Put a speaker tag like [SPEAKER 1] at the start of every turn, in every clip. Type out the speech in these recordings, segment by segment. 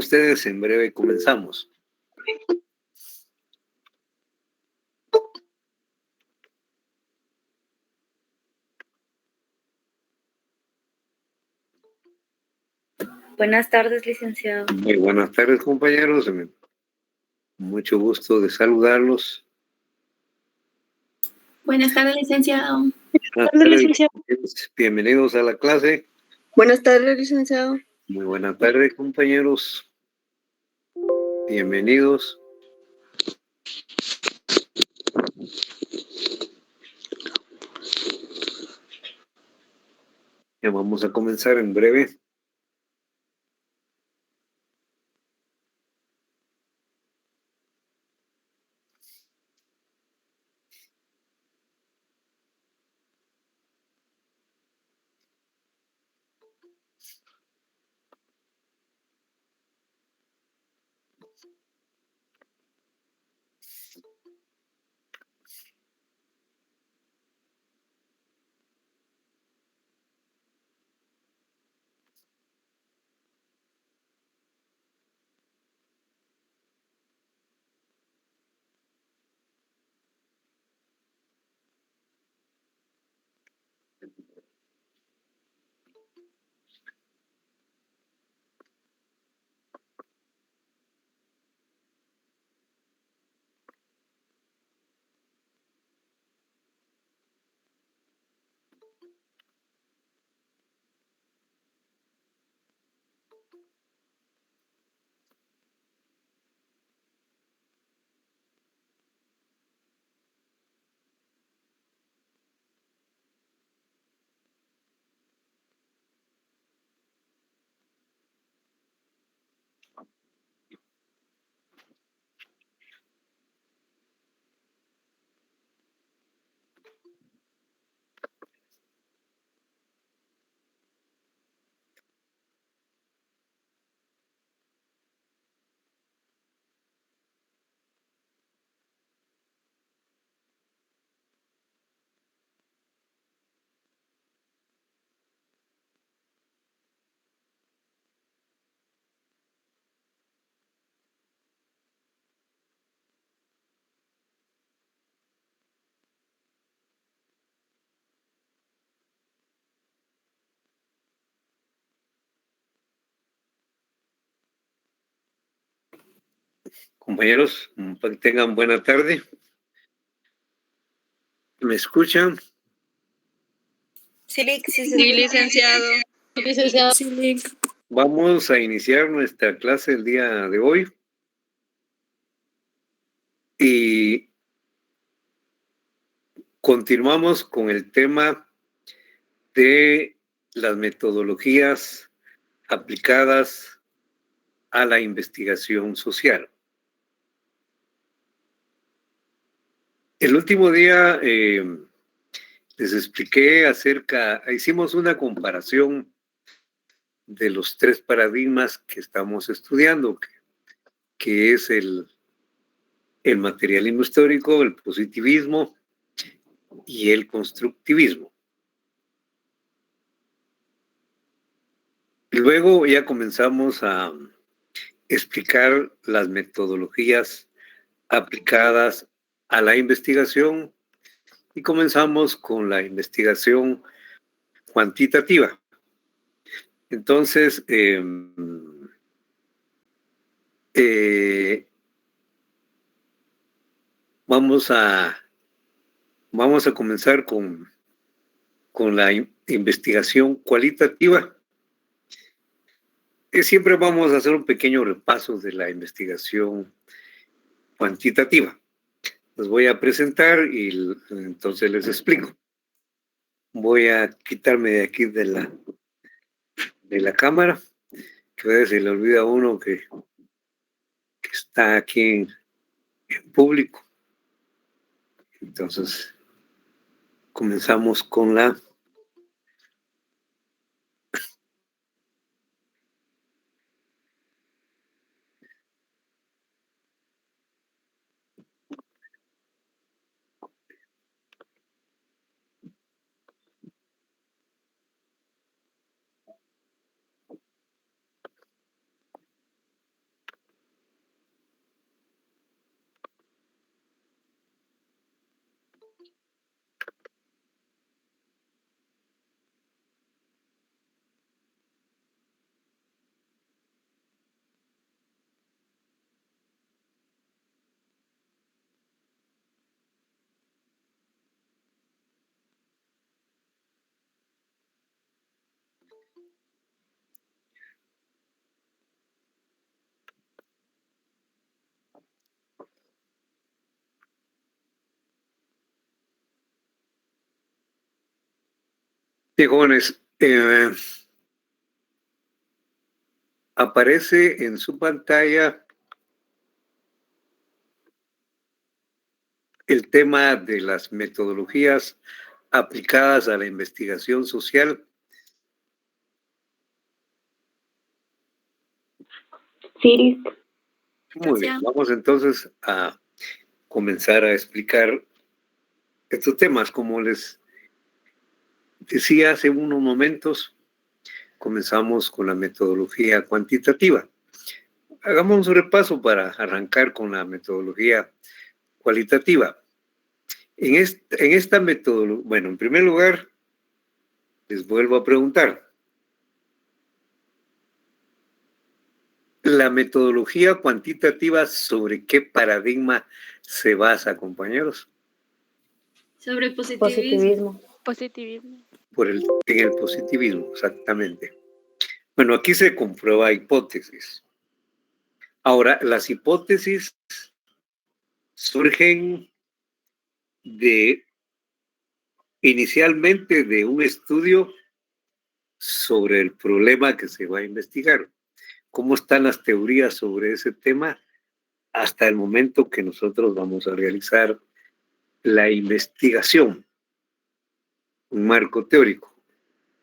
[SPEAKER 1] ustedes, en breve comenzamos.
[SPEAKER 2] Buenas tardes, licenciado.
[SPEAKER 1] Muy buenas tardes, compañeros. Mucho gusto de saludarlos.
[SPEAKER 3] Buenas tardes, licenciado.
[SPEAKER 1] Buenas tardes, licenciado. Bienvenidos a la clase.
[SPEAKER 4] Buenas tardes, licenciado.
[SPEAKER 1] Muy buenas tardes, compañeros. Bienvenidos. Ya vamos a comenzar en breve. Compañeros, tengan buena tarde. ¿Me escuchan?
[SPEAKER 2] Sí,
[SPEAKER 3] licenciado.
[SPEAKER 4] Licenciado.
[SPEAKER 1] Vamos a iniciar nuestra clase el día de hoy. Y continuamos con el tema de las metodologías aplicadas a la investigación social. El último día les expliqué hicimos una comparación de los tres paradigmas que estamos estudiando, que es el materialismo histórico, el positivismo y el constructivismo. Y luego ya comenzamos a explicar las metodologías aplicadas a la investigación y comenzamos con la investigación cuantitativa. Entonces, vamos a comenzar con la investigación cualitativa. Siempre vamos a hacer un pequeño repaso de la investigación cuantitativa. Los voy a presentar y entonces les explico. Voy a quitarme de aquí de la cámara, que a veces se le olvida a uno que está aquí en público. Entonces, comenzamos con la Bien, jóvenes, aparece en su pantalla el tema de las metodologías aplicadas a la investigación social.
[SPEAKER 4] Sí.
[SPEAKER 1] Muy bien, vamos entonces a comenzar a explicar estos temas. Como les decía hace unos momentos, comenzamos con la metodología cuantitativa. Hagamos un repaso para arrancar con la metodología cualitativa. En esta metodología, bueno, en primer lugar, les vuelvo a preguntar. La metodología cuantitativa, ¿sobre qué paradigma se basa, compañeros?
[SPEAKER 3] Sobre positivismo.
[SPEAKER 4] Positivismo.
[SPEAKER 1] En el positivismo, exactamente. Bueno, aquí se comprueba hipótesis. Ahora, las hipótesis surgen inicialmente de un estudio sobre el problema que se va a investigar. ¿Cómo están las teorías sobre ese tema hasta el momento que nosotros vamos a realizar la investigación? Un marco teórico.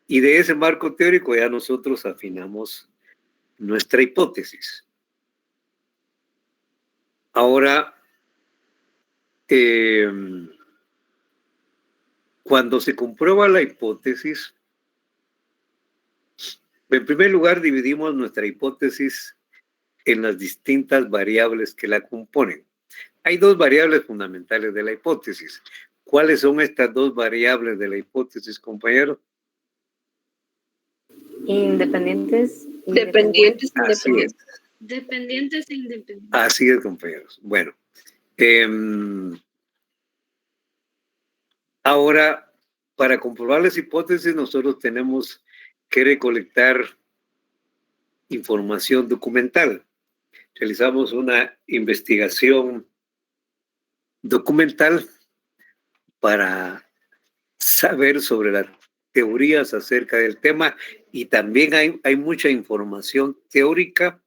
[SPEAKER 1] Y de ese marco teórico ya nosotros afinamos nuestra hipótesis. Ahora, cuando se comprueba la hipótesis, en primer lugar dividimos nuestra hipótesis en las distintas variables que la componen. Hay dos variables fundamentales de la hipótesis. ¿Cuáles son estas dos variables de la hipótesis, compañeros?
[SPEAKER 4] Independientes.
[SPEAKER 3] Dependientes e
[SPEAKER 1] Así es.
[SPEAKER 3] independientes. Dependientes e independientes.
[SPEAKER 1] Así es, compañeros. Bueno, ahora, para comprobar las hipótesis, nosotros tenemos que recolectar información documental. Realizamos una investigación documental para saber sobre las teorías acerca del tema, y también hay mucha información teórica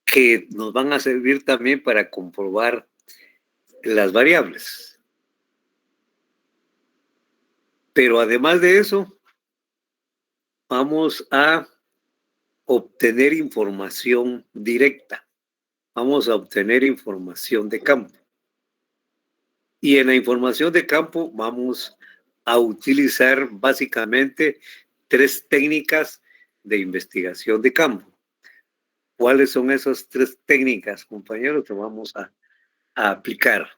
[SPEAKER 1] que nos van a servir también para comprobar las variables. Pero además de eso, vamos a obtener información directa. Vamos a obtener información de campo. Y en la información de campo vamos a utilizar básicamente 3 técnicas de investigación de campo. ¿Cuáles son esas 3 técnicas, compañeros, que vamos a aplicar?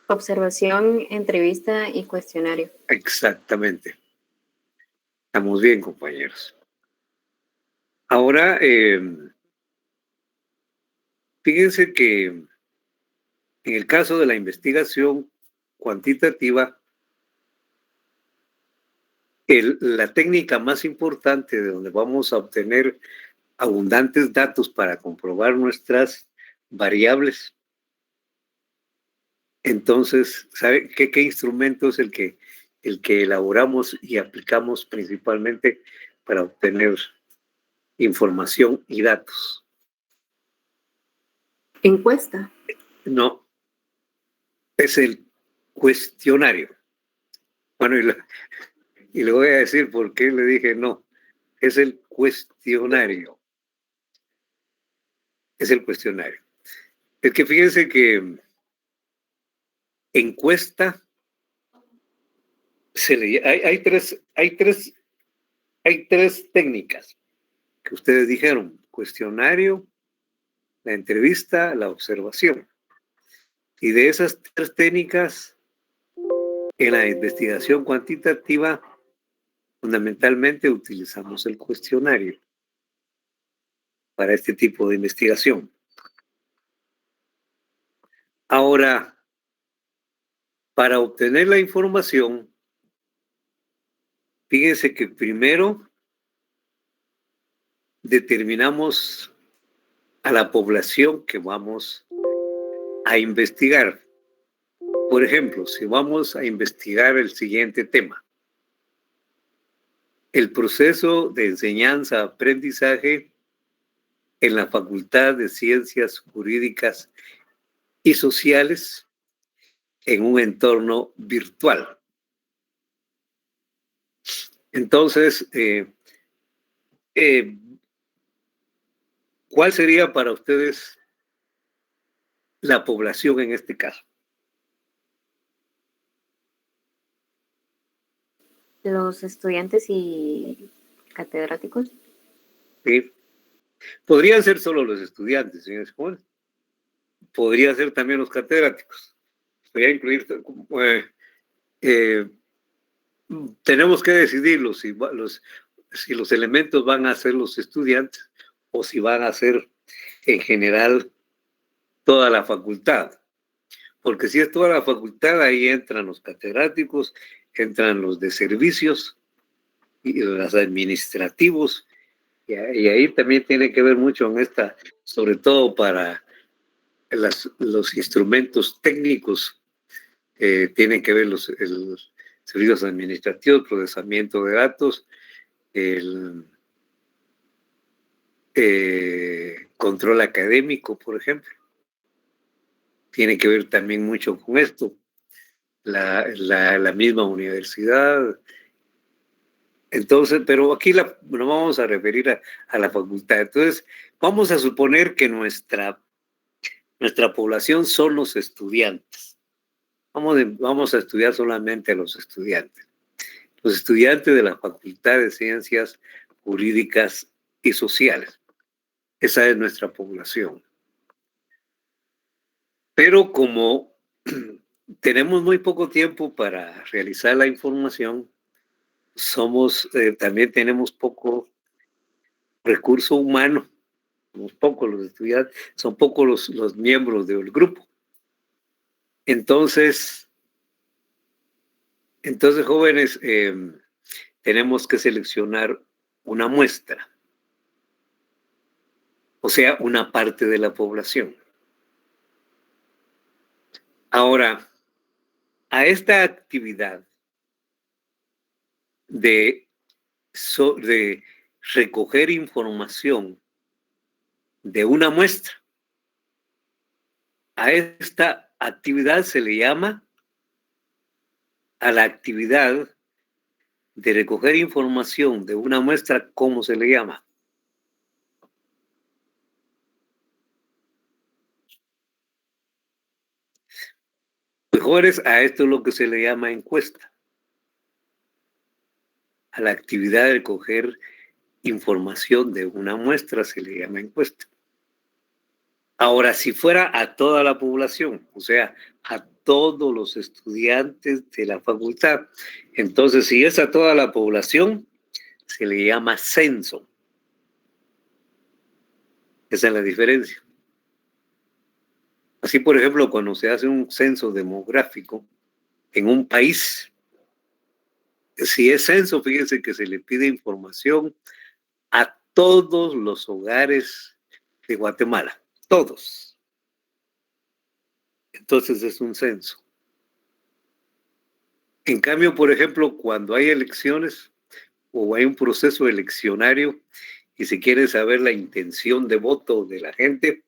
[SPEAKER 4] Observación, entrevista y cuestionario.
[SPEAKER 1] Exactamente. Estamos bien, compañeros. Ahora, fíjense que en el caso de la investigación cuantitativa, la técnica más importante de donde vamos a obtener abundantes datos para comprobar nuestras variables. Entonces, ¿sabe qué instrumento es el que elaboramos y aplicamos principalmente para obtener información y datos?
[SPEAKER 4] Encuesta.
[SPEAKER 1] No, es el cuestionario. Bueno, y le voy a decir por qué le dije no. Es el cuestionario. Es el cuestionario. Es que fíjense que encuesta hay tres técnicas que ustedes dijeron: cuestionario, la entrevista, la observación. Y de esas 3 técnicas, en la investigación cuantitativa, fundamentalmente utilizamos el cuestionario para este tipo de investigación. Ahora, para obtener la información, fíjense que primero determinamos a la población que vamos a investigar. Por ejemplo, si vamos a investigar el siguiente tema, el proceso de enseñanza-aprendizaje en la Facultad de Ciencias Jurídicas y Sociales en un entorno virtual. Entonces, ¿cuál sería para ustedes la población en este caso?
[SPEAKER 4] Los estudiantes y catedráticos.
[SPEAKER 1] ¿Sí? Podrían ser solo los estudiantes, señores jóvenes. Podría ser también los catedráticos. Podría incluir, tenemos que decidirlo si los elementos van a ser los estudiantes o si van a ser en general toda la facultad. Porque si es toda la facultad, ahí entran los catedráticos, entran los de servicios y los administrativos, y ahí también tiene que ver mucho en esta, sobre todo para los instrumentos técnicos, tienen que ver los servicios administrativos, procesamiento de datos, el control académico, por ejemplo. Tiene que ver también mucho con esto. La misma universidad. Entonces, pero aquí nos vamos a referir a la facultad. Entonces, vamos a suponer que nuestra población son los estudiantes. Vamos a estudiar solamente a los estudiantes. Los estudiantes de la Facultad de Ciencias Jurídicas y Sociales. Esa es nuestra población. Pero como tenemos muy poco tiempo para realizar la información, también tenemos poco recurso humano, somos pocos los estudiantes, son pocos los miembros del grupo. Entonces jóvenes, tenemos que seleccionar una muestra, o sea, una parte de la población. Ahora, a esta actividad de recoger información de una muestra, a esta actividad se le llama, a la actividad de recoger información de una muestra, ¿cómo se le llama? Mejores, a esto es lo que se le llama encuesta. A la actividad de recoger información de una muestra se le llama encuesta. Ahora, si fuera a toda la población, o sea, a todos los estudiantes de la facultad, entonces si es a toda la población, se le llama censo. Esa es la diferencia. Así, por ejemplo, cuando se hace un censo demográfico en un país, si es censo, fíjense que se le pide información a todos los hogares de Guatemala, todos. Entonces es un censo. En cambio, por ejemplo, cuando hay elecciones o hay un proceso eleccionario y se quiere saber la intención de voto de la gente,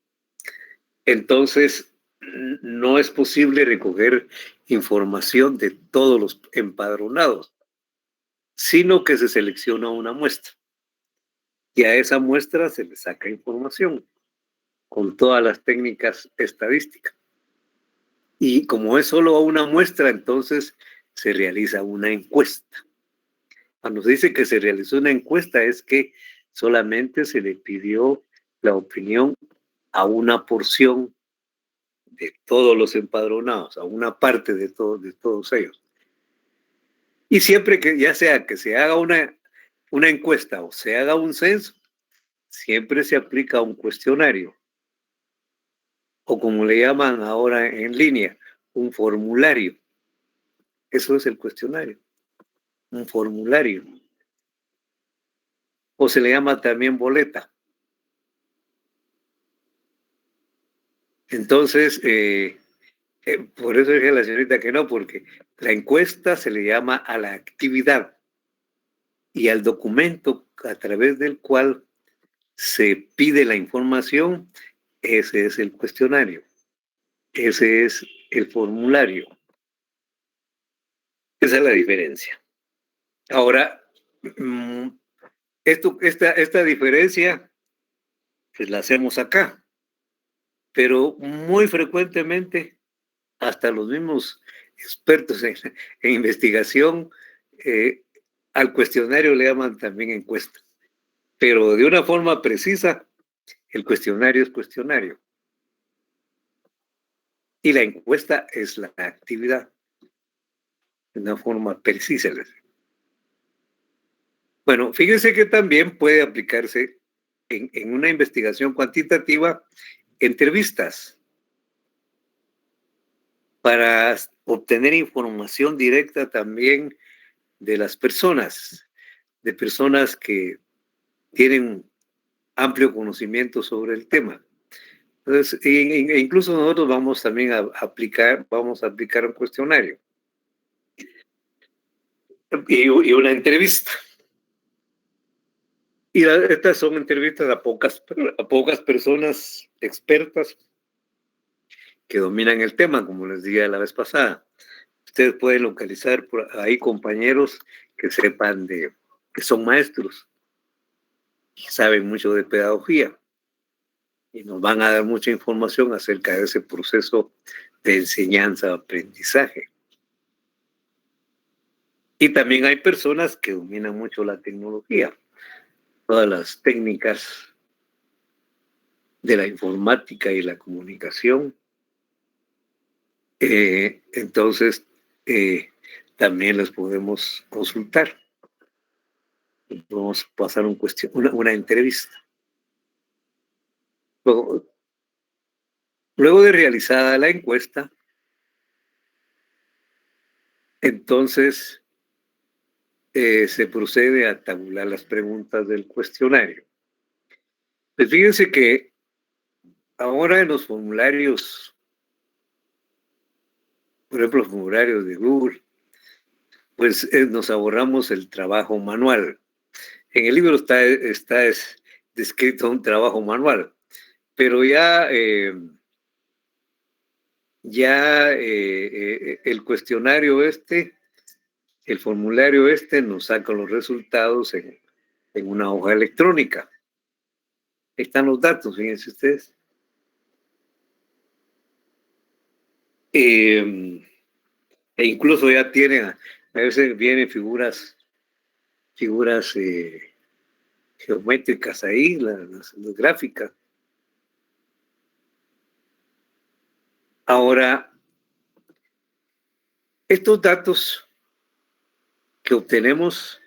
[SPEAKER 1] entonces no es posible recoger información de todos los empadronados, sino que se selecciona una muestra. Y a esa muestra se le saca información con todas las técnicas estadísticas. Y como es solo una muestra, entonces se realiza una encuesta. Cuando se dice que se realizó una encuesta es que solamente se le pidió la opinión a una porción de todos los empadronados, a una parte de todos ellos. Y siempre que ya sea que se haga una encuesta o se haga un censo, siempre se aplica un cuestionario, o como le llaman ahora en línea, un formulario. Eso es el cuestionario. un formulario, o se le llama también boleta. Entonces, por eso dije a la señorita que no, porque la encuesta se le llama a la actividad y al documento a través del cual se pide la información, ese es el cuestionario, ese es el formulario. Esa es la diferencia. Ahora, esta diferencia, pues la hacemos acá, pero muy frecuentemente, hasta los mismos expertos en investigación, al cuestionario le llaman también encuesta, pero de una forma precisa, el cuestionario es cuestionario. Y la encuesta es la actividad, de una forma precisa. Bueno, fíjense que también puede aplicarse en una investigación cuantitativa entrevistas para obtener información directa también de las personas, de personas que tienen amplio conocimiento sobre el tema. Entonces, incluso nosotros vamos también a aplicar un cuestionario y una entrevista. Y estas son entrevistas a pocas personas expertas que dominan el tema, como les dije la vez pasada. Ustedes pueden localizar por ahí compañeros que sepan que son maestros, que saben mucho de pedagogía y nos van a dar mucha información acerca de ese proceso de enseñanza-aprendizaje. Y también hay personas que dominan mucho la tecnología, todas las técnicas de la informática y la comunicación. Entonces, también les podemos consultar. Podemos pasar una entrevista. Luego de realizada la encuesta, entonces se procede a tabular las preguntas del cuestionario. Pues fíjense que ahora en los formularios, por ejemplo, los formularios de Google, pues nos ahorramos el trabajo manual. En el libro está descrito un trabajo manual, pero ya el cuestionario el formulario nos saca los resultados en una hoja electrónica. Ahí están los datos, fíjense ustedes. E incluso ya tienen, a veces vienen figuras geométricas ahí, las gráficas. Ahora, estos datos que obtenemos,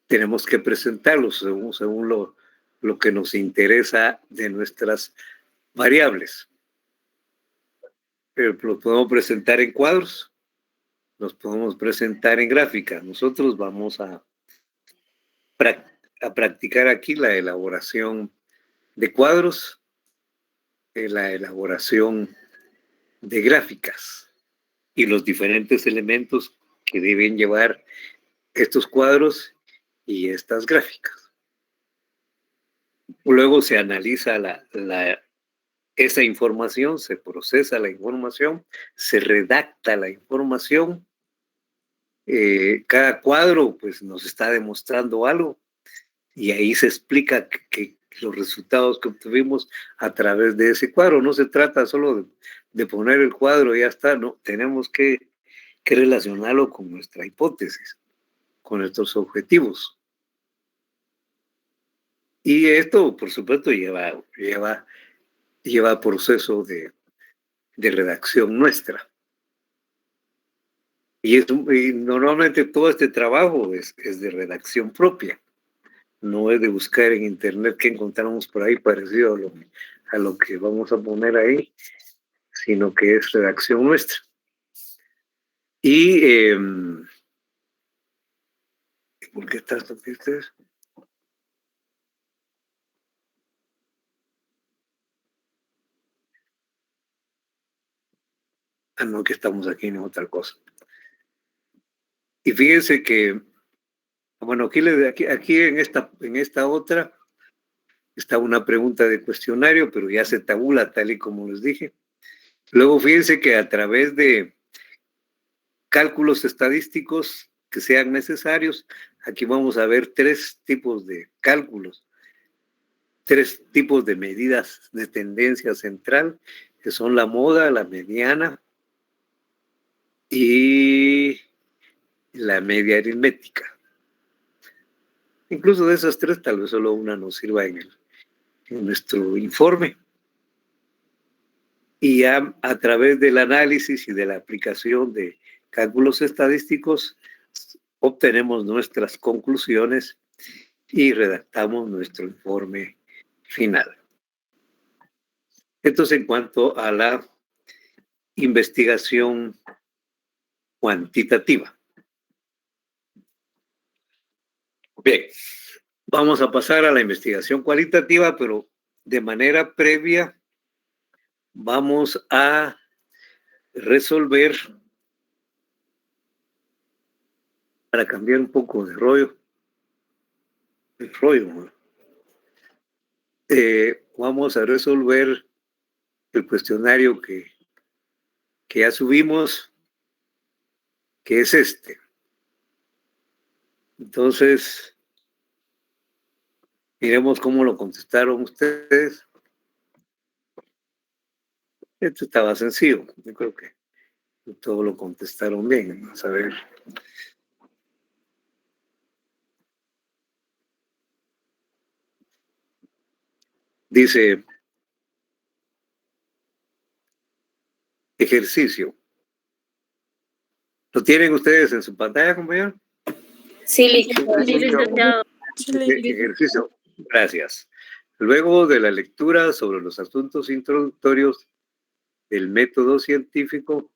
[SPEAKER 1] tenemos que presentarlos según lo que nos interesa de nuestras variables. Pero los podemos presentar en cuadros, los podemos presentar en gráfica. Nosotros vamos a practicar aquí la elaboración de cuadros, la elaboración de gráficas y los diferentes elementos que deben llevar estos cuadros y estas gráficas. Luego se analiza esa información, se procesa la información, se redacta la información. Cada cuadro pues nos está demostrando algo y ahí se explica que los resultados que obtuvimos a través de ese cuadro. No se trata solo de poner el cuadro y ya está, no, tenemos que relacionarlo con nuestra hipótesis, con nuestros objetivos. Y esto, por supuesto, lleva proceso de redacción nuestra. Y normalmente todo este trabajo es de redacción propia. No es de buscar en internet que encontramos por ahí parecido a lo que vamos a poner ahí, sino que es redacción nuestra. Y ¿Por qué estás ustedes? Ah, no, que estamos aquí en otra cosa. Y fíjense que, bueno, aquí en esta otra está una pregunta de cuestionario, pero ya se tabula tal y como les dije. Luego fíjense que a través de cálculos estadísticos que sean necesarios, aquí vamos a ver 3 tipos de cálculos, 3 tipos de medidas de tendencia central, que son la moda, la mediana y la media aritmética. Incluso de esas 3, tal vez solo una nos sirva en nuestro informe. Y ya a través del análisis y de la aplicación de cálculos estadísticos, obtenemos nuestras conclusiones y redactamos nuestro informe final. Esto es en cuanto a la investigación cuantitativa. Bien, vamos a pasar a la investigación cualitativa, pero de manera previa vamos a resolver, para cambiar un poco de rollo, vamos a resolver el cuestionario que ya subimos, que es este. Entonces, miremos cómo lo contestaron ustedes. Esto estaba sencillo. Yo creo que todo lo contestaron bien. Vamos a ver. Dice, ejercicio. ¿Lo tienen ustedes en su pantalla, compañero?
[SPEAKER 2] Sí, licenciado.
[SPEAKER 1] Ejercicio. Gracias. Luego de la lectura sobre los asuntos introductorios del método científico,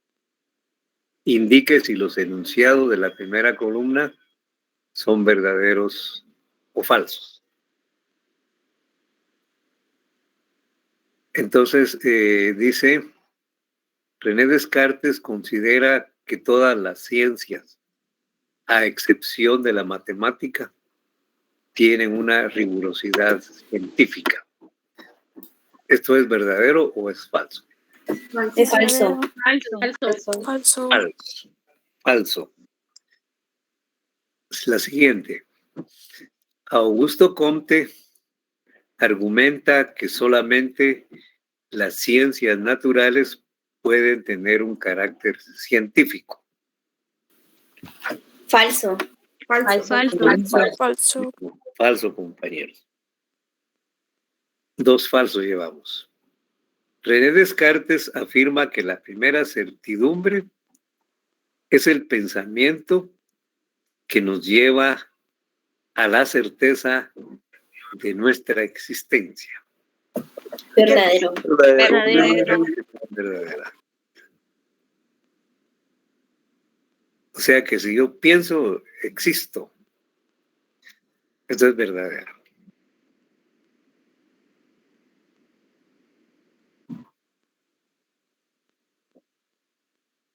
[SPEAKER 1] indique si los enunciados de la primera columna son verdaderos o falsos. Entonces, dice, René Descartes considera que todas las ciencias, a excepción de la matemática, tienen una rigurosidad científica. ¿Esto es verdadero o es falso?
[SPEAKER 2] Es falso.
[SPEAKER 1] Falso. La siguiente. Augusto Comte argumenta que solamente las ciencias naturales pueden tener un carácter científico.
[SPEAKER 2] Falso.
[SPEAKER 1] Falso, compañeros. 2 falsos llevamos. René Descartes afirma que la primera certidumbre es el pensamiento que nos lleva a la certeza de nuestra existencia.
[SPEAKER 2] Verdadero.
[SPEAKER 1] Verdadera. O sea que si yo pienso, existo. Esto es verdadero.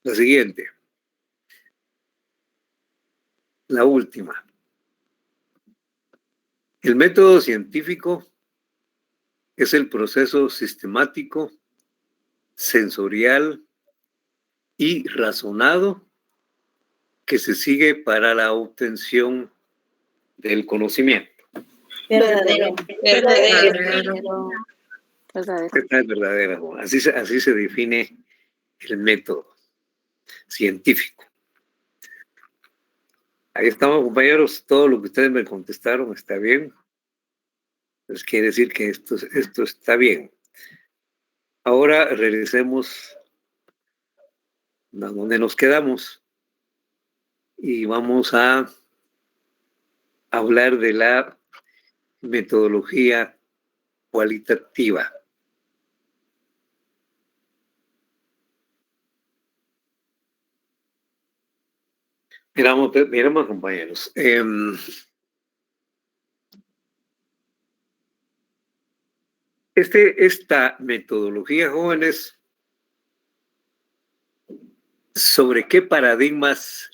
[SPEAKER 1] La siguiente. La última. El método científico es el proceso sistemático, sensorial y razonado que se sigue para la obtención del conocimiento.
[SPEAKER 2] Verdadero.
[SPEAKER 1] Esta es verdadera. Así se define el método científico. Ahí estamos, compañeros. Todo lo que ustedes me contestaron está bien. Pues quiere decir que esto está bien. Ahora regresemos a donde nos quedamos y vamos a hablar de la metodología cualitativa. Miramos, compañeros. Esta metodología, jóvenes, ¿sobre qué paradigmas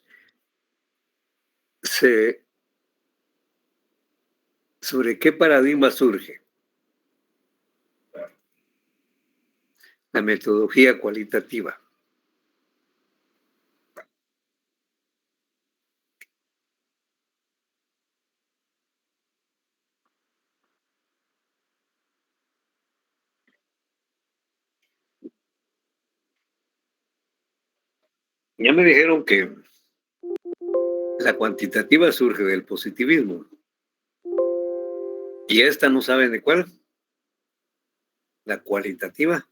[SPEAKER 1] surge? La metodología cualitativa. Ya me dijeron que la cuantitativa surge del positivismo. ¿Y esta no saben de cuál? La cualitativa.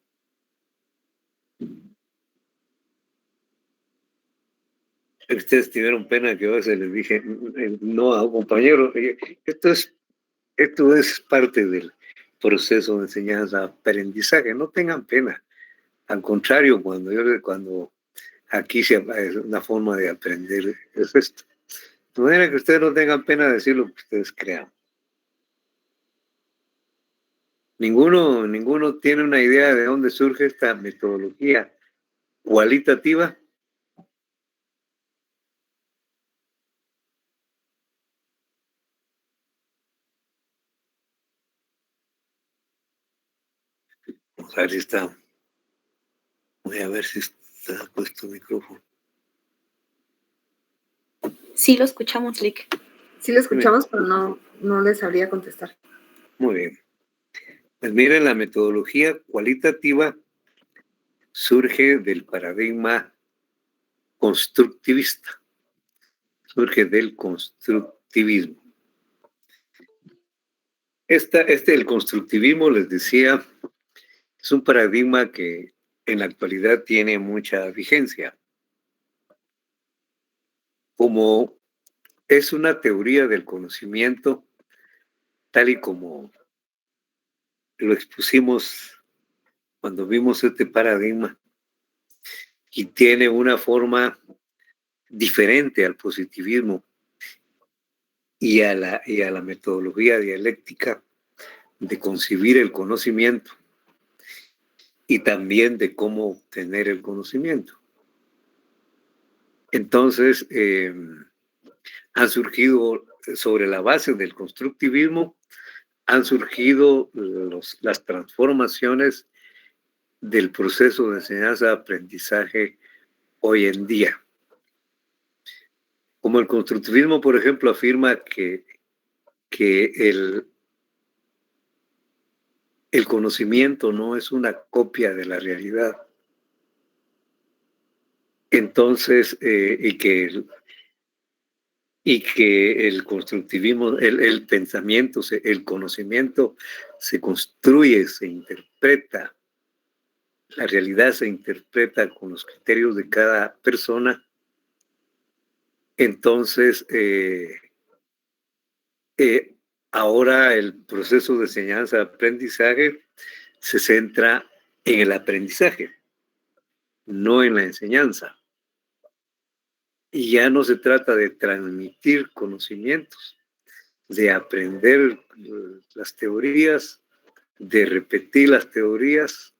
[SPEAKER 1] Ustedes tuvieron pena que a veces les dije no a un compañero. Esto es parte del proceso de enseñanza-aprendizaje. No tengan pena. Al contrario, cuando aquí es una forma de aprender, es esto. De manera que ustedes no tengan pena de decir lo que ustedes crean. Ninguno tiene una idea de dónde surge esta metodología cualitativa. Vamos a ver si está. Voy a ver si está puesto el micrófono.
[SPEAKER 2] Sí, lo escuchamos, Lick.
[SPEAKER 4] Sí lo escuchamos, pero no les sabría contestar.
[SPEAKER 1] Muy bien. Pues miren, la metodología cualitativa surge del paradigma constructivista. Surge del constructivismo. El constructivismo, les decía, es un paradigma que en la actualidad tiene mucha vigencia. Como es una teoría del conocimiento, tal y como lo expusimos cuando vimos este paradigma, y tiene una forma diferente al positivismo y a la metodología dialéctica de concebir el conocimiento y también de cómo obtener el conocimiento. Entonces, han surgido, sobre la base del constructivismo, han surgido las transformaciones del proceso de enseñanza-aprendizaje hoy en día. Como el constructivismo, por ejemplo, afirma que el conocimiento no es una copia de la realidad. Entonces, y que el constructivismo, el pensamiento, el conocimiento se construye, se interpreta, la realidad se interpreta con los criterios de cada persona. Entonces, ahora el proceso de enseñanza-aprendizaje se centra en el aprendizaje, no en la enseñanza. Y ya no se trata de transmitir conocimientos, de aprender las teorías, de repetir las teorías,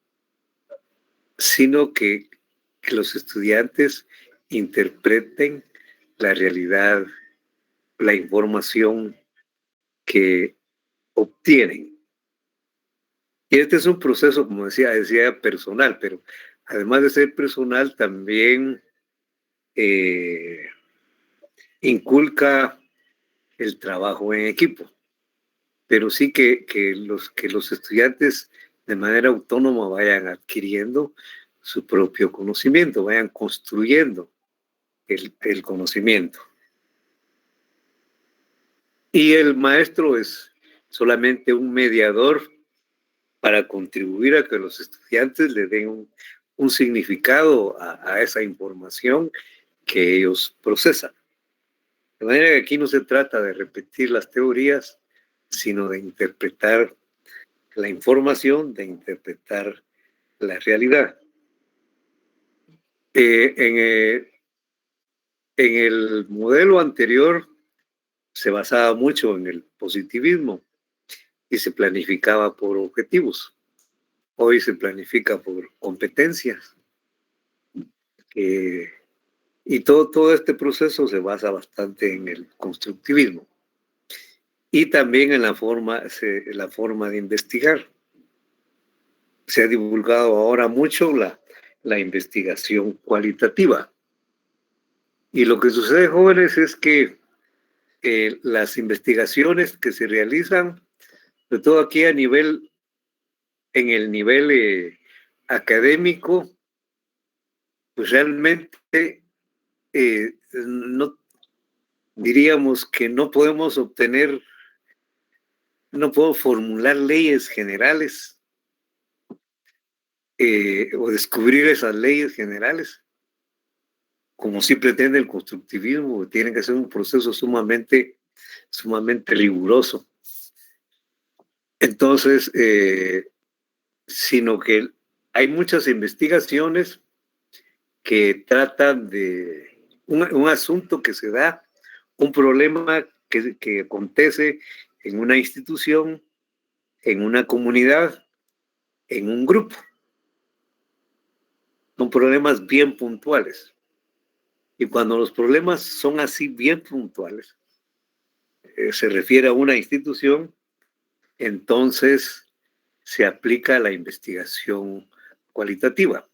[SPEAKER 1] sino que los estudiantes interpreten la realidad, la información que obtienen. Y este es un proceso, como decía personal, pero además de ser personal, también inculca el trabajo en equipo. Pero sí que los estudiantes de manera autónoma vayan adquiriendo su propio conocimiento, vayan construyendo el conocimiento. Y el maestro es solamente un mediador para contribuir a que los estudiantes le den un significado a esa información que ellos procesan. De manera que aquí no se trata de repetir las teorías, sino de interpretar la información, de interpretar la realidad. En En el modelo anterior se basaba mucho en el positivismo y se planificaba por objetivos. Hoy se planifica por competencias. Y todo este proceso se basa bastante en el constructivismo y también en la forma de investigar. Se ha divulgado ahora mucho la investigación cualitativa. Y lo que sucede, jóvenes, es que las investigaciones que se realizan, sobre todo aquí en el nivel académico, pues realmente no diríamos que no podemos formular leyes generales o descubrir esas leyes generales, como sí pretende el constructivismo. Tiene que ser un proceso sumamente riguroso. Entonces, sino que hay muchas investigaciones que tratan de un asunto que se da, un problema que acontece en una institución, en una comunidad, en un grupo. Son problemas bien puntuales. Y cuando los problemas son así bien puntuales, se refiere a una institución, entonces se aplica la investigación cualitativa.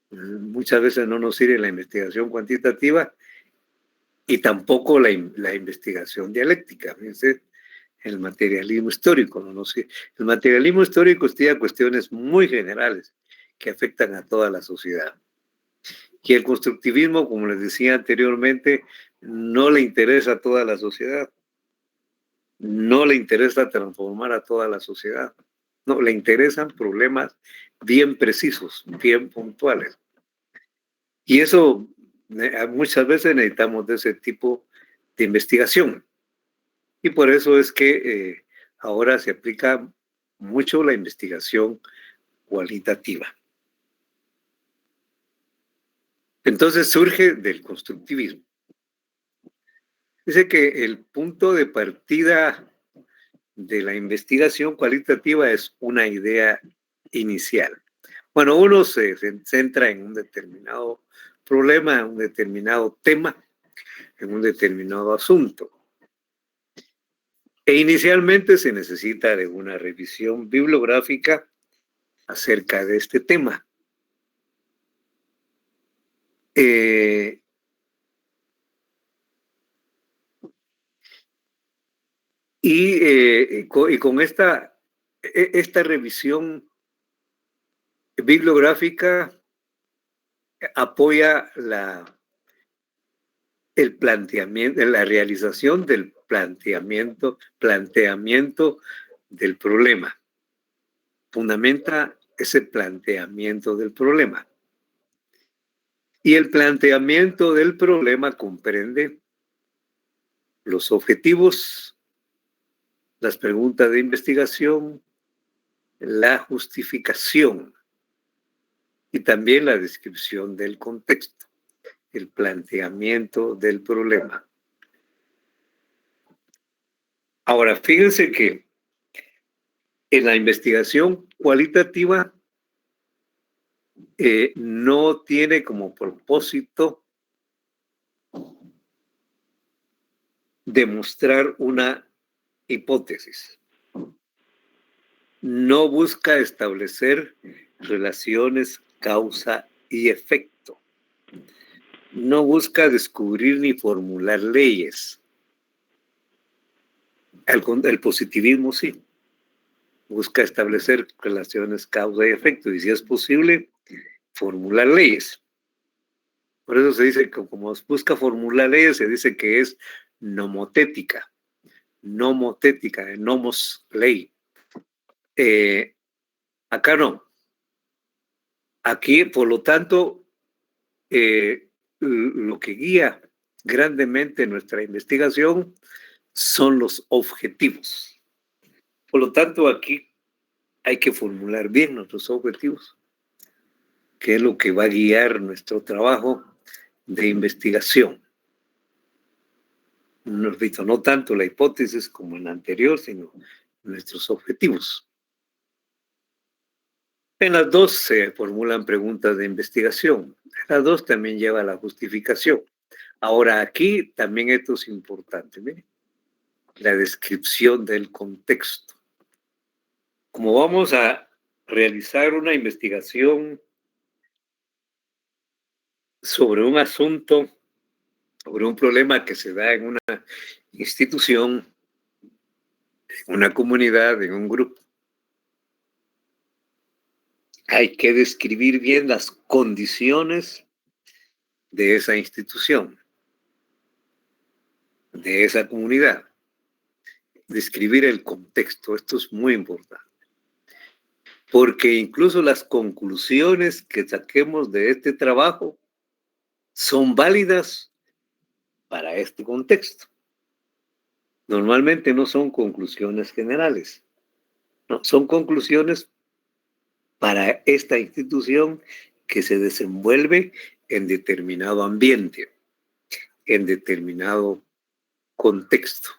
[SPEAKER 1] Muchas veces no nos sirve la investigación cuantitativa y tampoco la investigación dialéctica. Fíjense, el materialismo histórico. El materialismo histórico estudia cuestiones muy generales que afectan a toda la sociedad. Y el constructivismo, como les decía anteriormente, no le interesa a toda la sociedad. No le interesa transformar a toda la sociedad. No, le interesan problemas bien precisos, bien puntuales. Y eso muchas veces necesitamos de ese tipo de investigación. Y por eso es que ahora se aplica mucho la investigación cualitativa. Entonces surge del constructivismo. Dice que el punto de partida de la investigación cualitativa es una idea inicial. Bueno, uno se centra en un determinado problema, en un determinado tema, en un determinado asunto. E inicialmente se necesita de una revisión bibliográfica acerca de este tema. Y con esta revisión bibliográfica apoya el planteamiento, la realización del planteamiento del problema. Fundamenta ese planteamiento del problema. Y el planteamiento del problema comprende los objetivos, las preguntas de investigación, la justificación y también la descripción del contexto, el planteamiento del problema. Ahora, fíjense que en la investigación cualitativa no tiene como propósito demostrar una hipótesis. No busca establecer relaciones causa y efecto. No busca descubrir ni formular leyes. El positivismo sí. Busca establecer relaciones causa y efecto. Y si es posible, formular leyes. Por eso se dice que como busca formular leyes, se dice que es nomotética. Nomotética, de nomos, ley. Acá no. Aquí, por lo tanto, lo que guía grandemente nuestra investigación son los objetivos. Por lo tanto, aquí hay que formular bien nuestros objetivos, que es lo que va a guiar nuestro trabajo de investigación. No, repito, no tanto la hipótesis como en la anterior, sino nuestros objetivos. En las dos se formulan preguntas de investigación. Las dos también lleva la justificación. Ahora, aquí también esto es importante, ¿ve? La descripción del contexto. Como vamos a realizar una investigación sobre un asunto, sobre un problema que se da en una institución, en una comunidad, en un grupo, hay que describir bien las condiciones de esa institución, de esa comunidad. Describir el contexto, esto es muy importante. Porque incluso las conclusiones que saquemos de este trabajo son válidas para este contexto. Normalmente no son conclusiones generales, no, son conclusiones para esta institución que se desenvuelve en determinado ambiente, en determinado contexto.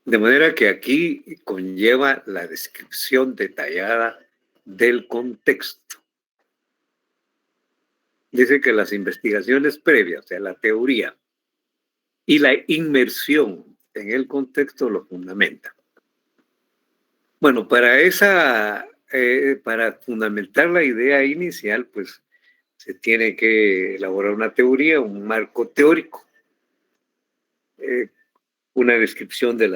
[SPEAKER 1] De manera que aquí conlleva la descripción detallada del contexto. Dice que las investigaciones previas, o sea, la teoría y la inmersión en el contexto lo fundamentan. Bueno, para fundamentar la idea inicial, pues se tiene que elaborar una teoría, un marco teórico, una descripción de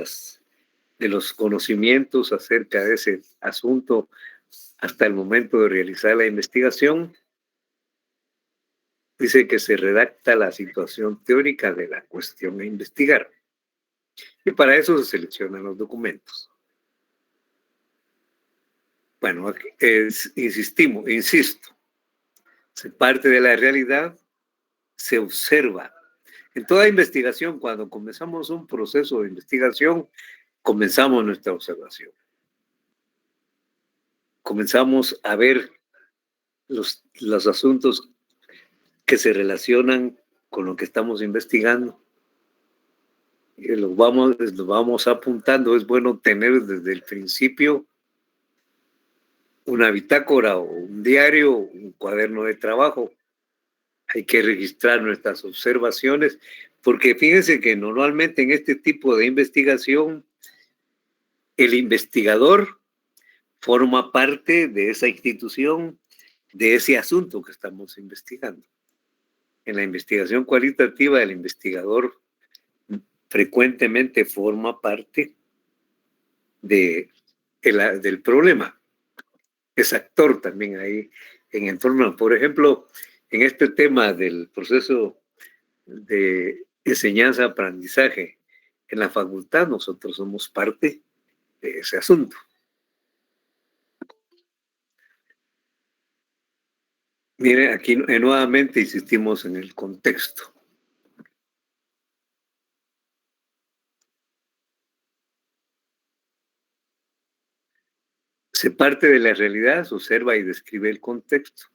[SPEAKER 1] los conocimientos acerca de ese asunto hasta el momento de realizar la investigación. Dice que se redacta la situación teórica de la cuestión a investigar. Y para eso se seleccionan los documentos. Bueno, insisto, se parte de la realidad, se observa. En toda investigación, cuando comenzamos un proceso de investigación, comenzamos nuestra observación. Comenzamos a ver los asuntos que se relacionan con lo que estamos investigando. Y los vamos apuntando. Es bueno tener desde el principio una bitácora o un diario, un cuaderno de trabajo. Hay que registrar nuestras observaciones, porque fíjense que normalmente en este tipo de investigación, el investigador forma parte de esa institución, de ese asunto que estamos investigando. En la investigación cualitativa, el investigador frecuentemente forma parte del problema. Es actor también ahí en entorno. Por ejemplo, en este tema del proceso de enseñanza-aprendizaje en la facultad, nosotros somos parte de ese asunto. Mire, aquí nuevamente insistimos en el contexto. Se parte de la realidad, se observa y describe el contexto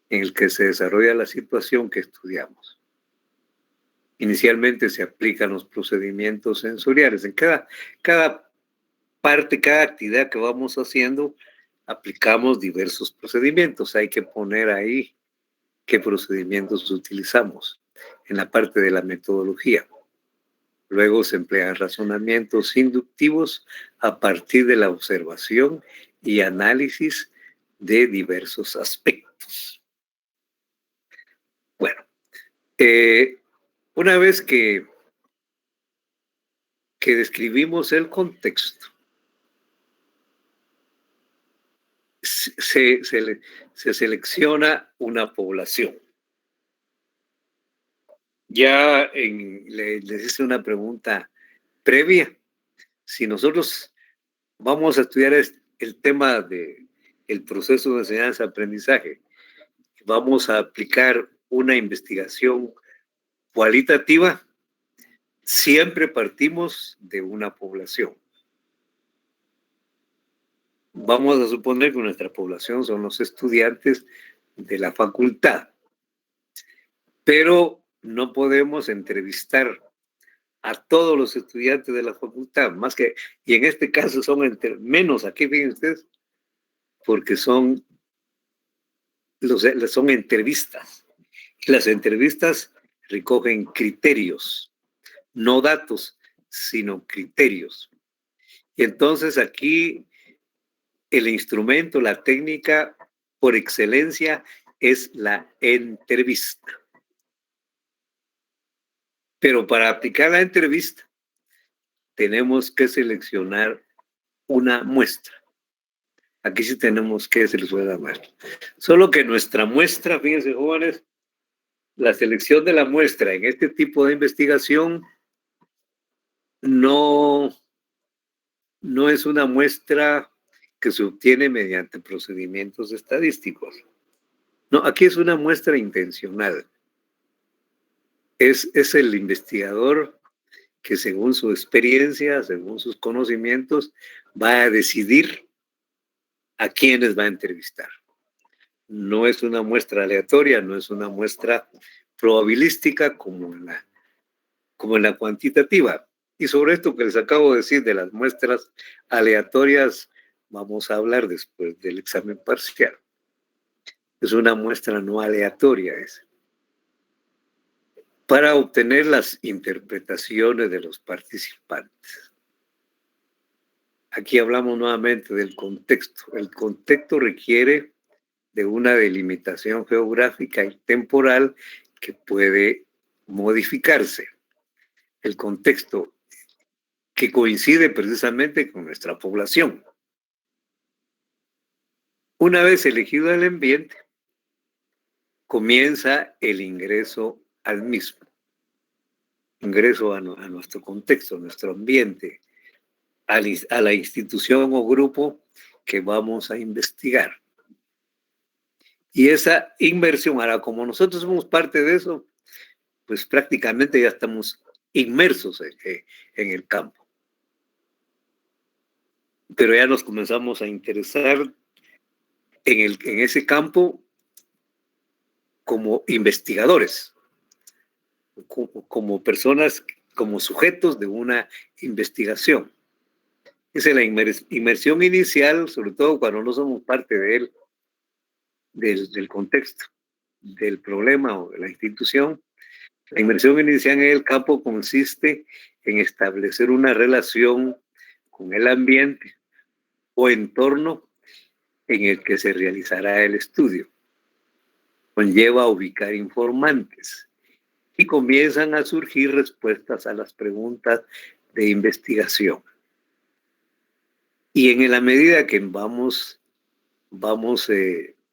[SPEAKER 1] en el que se desarrolla la situación que estudiamos. Inicialmente se aplican los procedimientos sensoriales. En cada parte, cada actividad que vamos haciendo, aplicamos diversos procedimientos. Hay que poner ahí qué procedimientos utilizamos en la parte de la metodología. Luego se emplean razonamientos inductivos a partir de la observación y análisis de diversos aspectos. Bueno, una vez que describimos el contexto, se selecciona una población. Ya les hice una pregunta previa. Si nosotros vamos a estudiar el tema del proceso de enseñanza-aprendizaje, vamos a aplicar una investigación cualitativa, siempre partimos de una población. Vamos a suponer que nuestra población son los estudiantes de la facultad. Pero no podemos entrevistar a todos los estudiantes de la facultad, y en este caso son menos aquí, fíjense ustedes, porque son entrevistas. Las entrevistas recogen criterios, no datos, sino criterios. Y entonces aquí el instrumento, la técnica por excelencia es la entrevista. Pero para aplicar la entrevista tenemos que seleccionar una muestra. Aquí sí tenemos que seleccionar la muestra. Solo que nuestra muestra, fíjense jóvenes, la selección de la muestra en este tipo de investigación no es una muestra que se obtiene mediante procedimientos estadísticos. No, aquí es una muestra intencional. Es el investigador que según su experiencia, según sus conocimientos, va a decidir a quiénes va a entrevistar. No es una muestra aleatoria, no es una muestra probabilística como en la cuantitativa. Y sobre esto que les acabo de decir de las muestras aleatorias, vamos a hablar después del examen parcial. Es una muestra no aleatoria esa. Para obtener las interpretaciones de los participantes. Aquí hablamos nuevamente del contexto. El contexto requiere de una delimitación geográfica y temporal que puede modificarse. El contexto que coincide precisamente con nuestra población. Una vez elegido el ambiente, comienza el ingreso al mismo. Ingreso a nuestro contexto, a nuestro ambiente, a la institución o grupo que vamos a investigar. Y esa inmersión, ahora como nosotros somos parte de eso, pues prácticamente ya estamos inmersos en el campo. Pero ya nos comenzamos a interesar en ese campo como investigadores, como personas, como sujetos de una investigación. Esa es la inmersión inicial, sobre todo cuando no somos parte de él, del contexto, del problema o de la institución. La inmersión inicial en el campo consiste en establecer una relación con el ambiente o entorno en el que se realizará el estudio. Conlleva ubicar informantes y comienzan a surgir respuestas a las preguntas de investigación. Y en la medida que vamos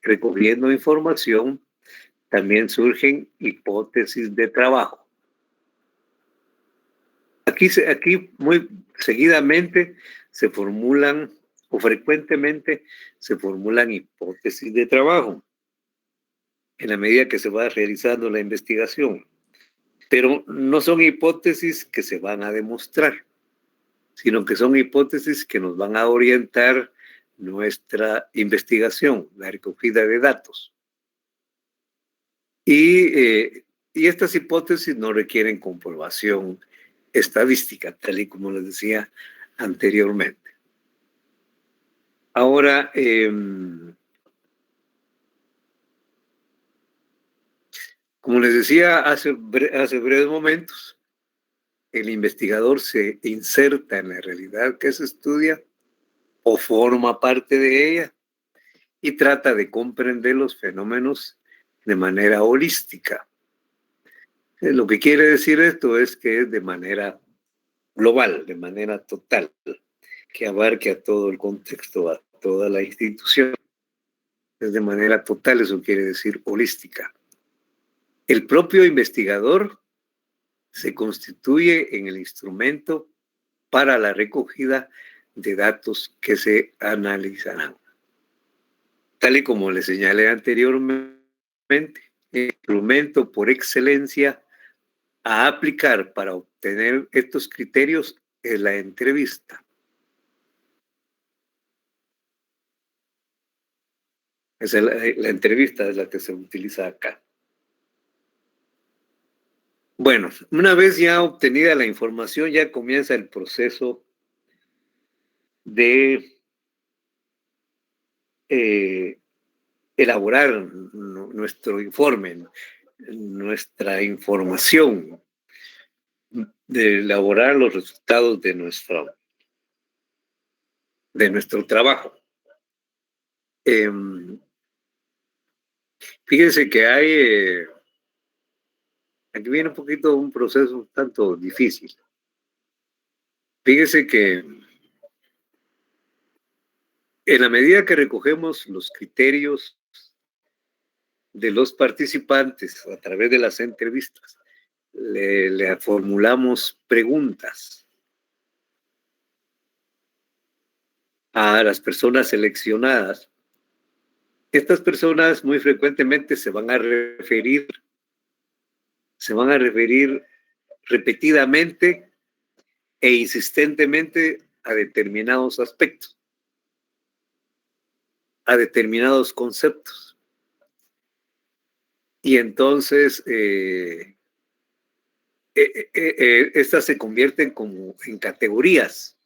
[SPEAKER 1] recogiendo información, también surgen hipótesis de trabajo. Aquí muy seguidamente se formulan, o frecuentemente se formulan hipótesis de trabajo en la medida que se va realizando la investigación. Pero no son hipótesis que se van a demostrar, sino que son hipótesis que nos van a orientar nuestra investigación, la recogida de datos. Y estas hipótesis no requieren comprobación estadística, tal y como les decía anteriormente. Ahora, como les decía hace breves momentos, el investigador se inserta en la realidad que se estudia o forma parte de ella y trata de comprender los fenómenos de manera holística. Lo que quiere decir esto es que es de manera global, de manera total, que abarque a todo el contexto, a toda la institución. Es de manera total, eso quiere decir holística. El propio investigador se constituye en el instrumento para la recogida de datos que se analizarán. Tal y como les señalé anteriormente, el instrumento por excelencia a aplicar para obtener estos criterios es la entrevista. La entrevista es la que se utiliza acá. Bueno, una vez ya obtenida la información, ya comienza el proceso de elaborar nuestro informe, nuestra información, de elaborar los resultados de nuestro trabajo. Fíjense que hay, aquí viene un poquito un proceso un tanto difícil. Fíjense que en la medida que recogemos los criterios de los participantes a través de las entrevistas, le formulamos preguntas a las personas seleccionadas. Estas personas muy frecuentemente se van a referir repetidamente e insistentemente a determinados aspectos, a determinados conceptos. Y entonces estas se convierten como en categorías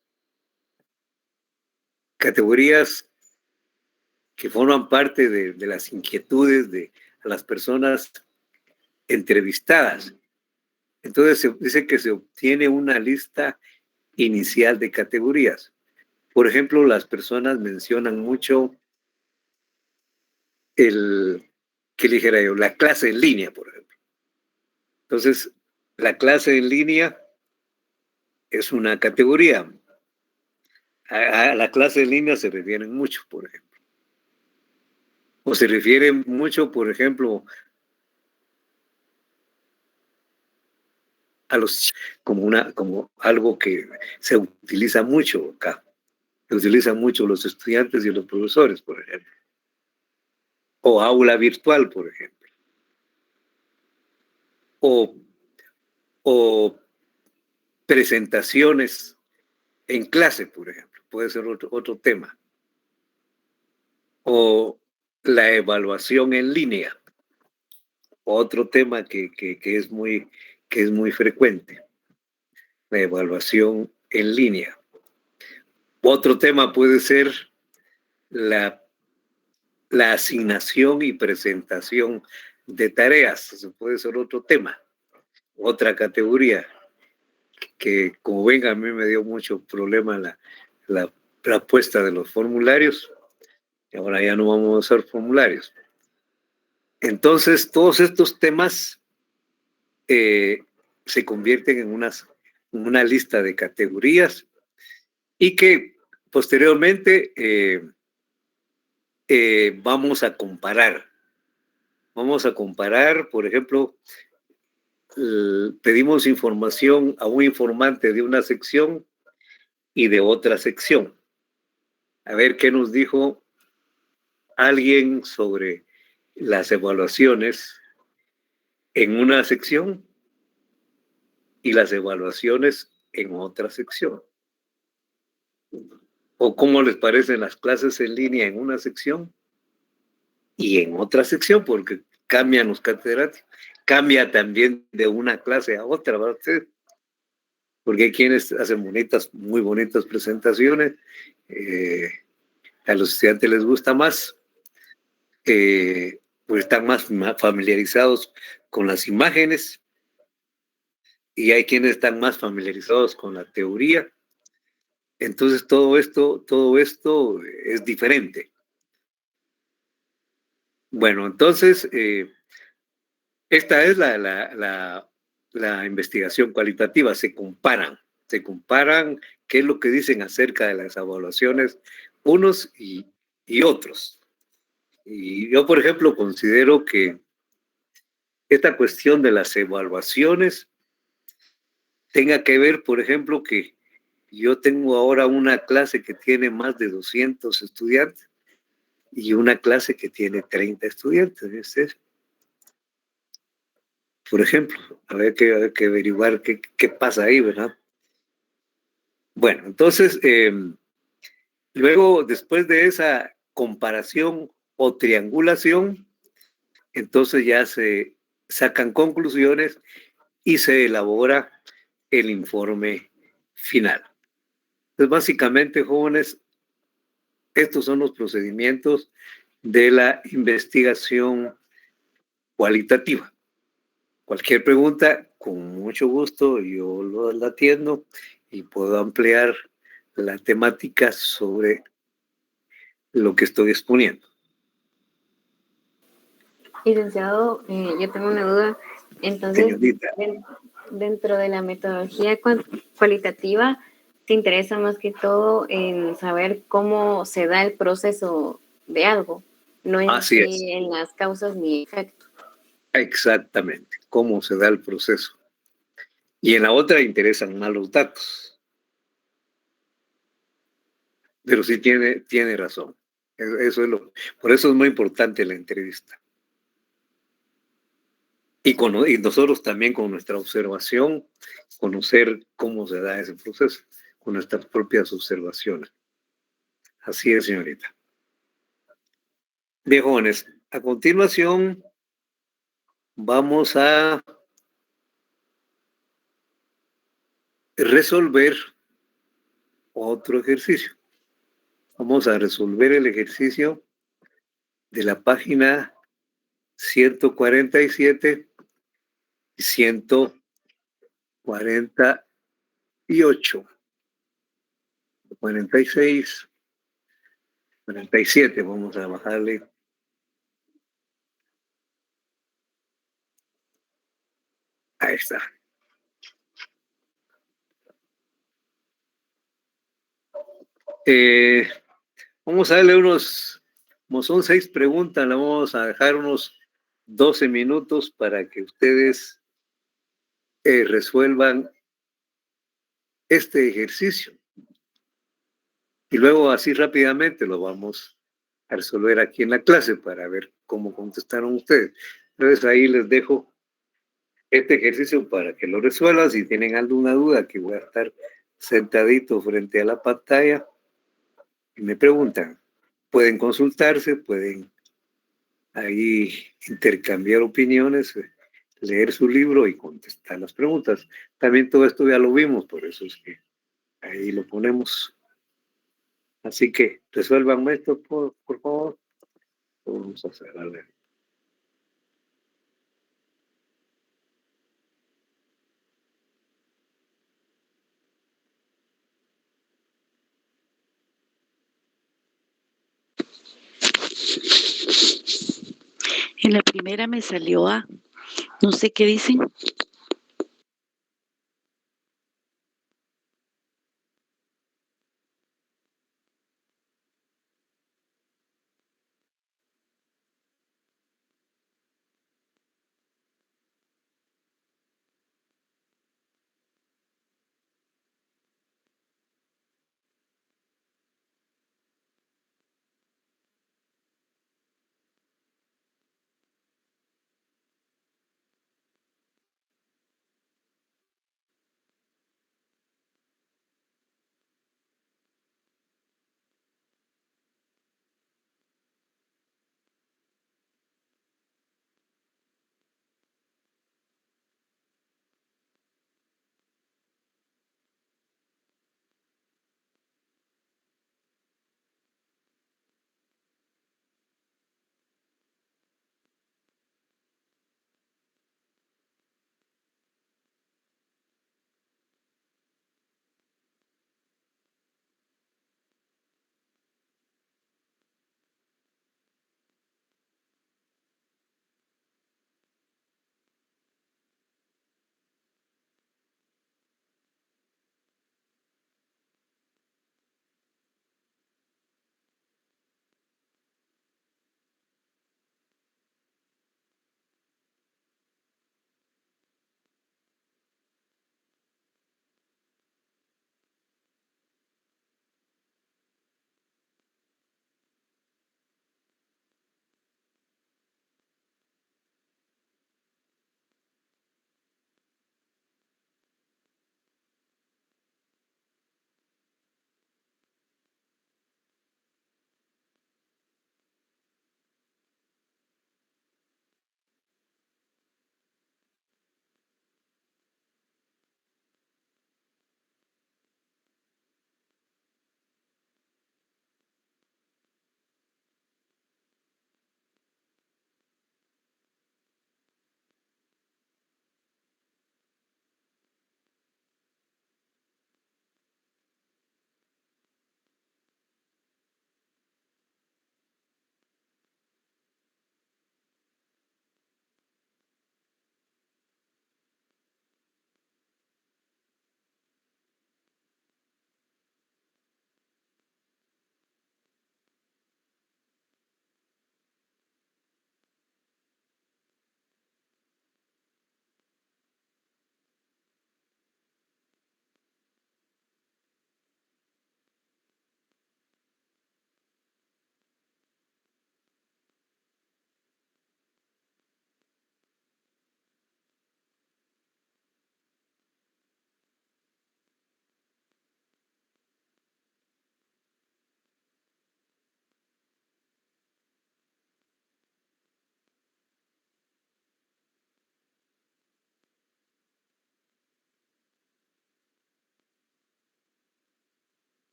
[SPEAKER 1] que forman parte de las inquietudes de las personas entrevistadas. Entonces se dice que se obtiene una lista inicial de categorías. Por ejemplo, las personas mencionan mucho ¿qué dijera yo? La clase en línea, por ejemplo. Entonces, la clase en línea es una categoría. A la clase en línea se refieren mucho, por ejemplo. O se refieren mucho, por ejemplo, a los como algo que se utiliza mucho acá. Se utilizan mucho los estudiantes y los profesores, por ejemplo. O aula virtual, por ejemplo. O presentaciones en clase, por ejemplo. Puede ser otro tema. O la evaluación en línea. Otro tema que es muy frecuente. La evaluación en línea. Otro tema puede ser la asignación y presentación de tareas. Eso puede ser otro tema. Otra categoría que, como ven, a mí me dio mucho problema la puesta de los formularios. Y ahora ya no vamos a usar formularios. Entonces, todos estos temas se convierten en una lista de categorías y que posteriormente vamos a comparar. Vamos a comparar, por ejemplo, pedimos información a un informante de una sección y de otra sección. A ver qué nos dijo alguien sobre las evaluaciones en una sección y las evaluaciones en otra sección. O cómo les parecen las clases en línea en una sección y en otra sección, porque cambian los catedráticos. Cambia también de una clase a otra, ¿verdad? Porque hay quienes hacen muy bonitas presentaciones. A los estudiantes les gusta más, pues están más familiarizados con las imágenes, y hay quienes están más familiarizados con la teoría. Entonces todo esto es diferente. Bueno, entonces esta es la investigación cualitativa. Se comparan qué es lo que dicen acerca de las evaluaciones unos y otros. Y yo, por ejemplo, considero que esta cuestión de las evaluaciones tenga que ver, por ejemplo, que yo tengo ahora una clase que tiene más de 200 estudiantes y una clase que tiene 30 estudiantes. ¿Ves? Por ejemplo, hay que averiguar qué pasa ahí, ¿verdad? Bueno, entonces, luego, después de esa comparación o triangulación, entonces ya se sacan conclusiones y se elabora el informe final. Entonces, básicamente, jóvenes, estos son los procedimientos de la investigación cualitativa. Cualquier pregunta, con mucho gusto, yo la atiendo y puedo ampliar la temática sobre lo que estoy exponiendo.
[SPEAKER 2] Licenciado, yo tengo una duda. Entonces,
[SPEAKER 1] Señorita.
[SPEAKER 2] dentro de la metodología cualitativa, ¿te interesa más que todo en saber cómo se da el proceso de algo? No en
[SPEAKER 1] Así es.
[SPEAKER 2] sí en las causas ni efectos.
[SPEAKER 1] Exactamente, cómo se da el proceso. Y en la otra interesan más los datos. Pero sí tiene razón. Eso es por eso es muy importante la entrevista. Y nosotros también con nuestra observación, conocer cómo se da ese proceso, con nuestras propias observaciones. Así es, señorita. Bien, jóvenes, a continuación vamos a resolver otro ejercicio. Vamos a resolver el ejercicio de la página 147 y 148, 46, 47. Vamos a bajarle. Ahí está. Vamos a darle como son 6 preguntas, le vamos a dejar unos 12 minutos para que ustedes resuelvan este ejercicio. Y luego así rápidamente lo vamos a resolver aquí en la clase para ver cómo contestaron ustedes. Entonces ahí les dejo este ejercicio para que lo resuelvan. Si tienen alguna duda, que voy a estar sentadito frente a la pantalla y me preguntan, pueden consultarse, pueden ahí intercambiar opiniones, leer su libro y contestar las preguntas. También todo esto ya lo vimos, por eso es que ahí lo ponemos. Así que resuelvan esto, por favor. Vamos a hacer, a ver.
[SPEAKER 5] En la primera me salió A. No sé qué dicen.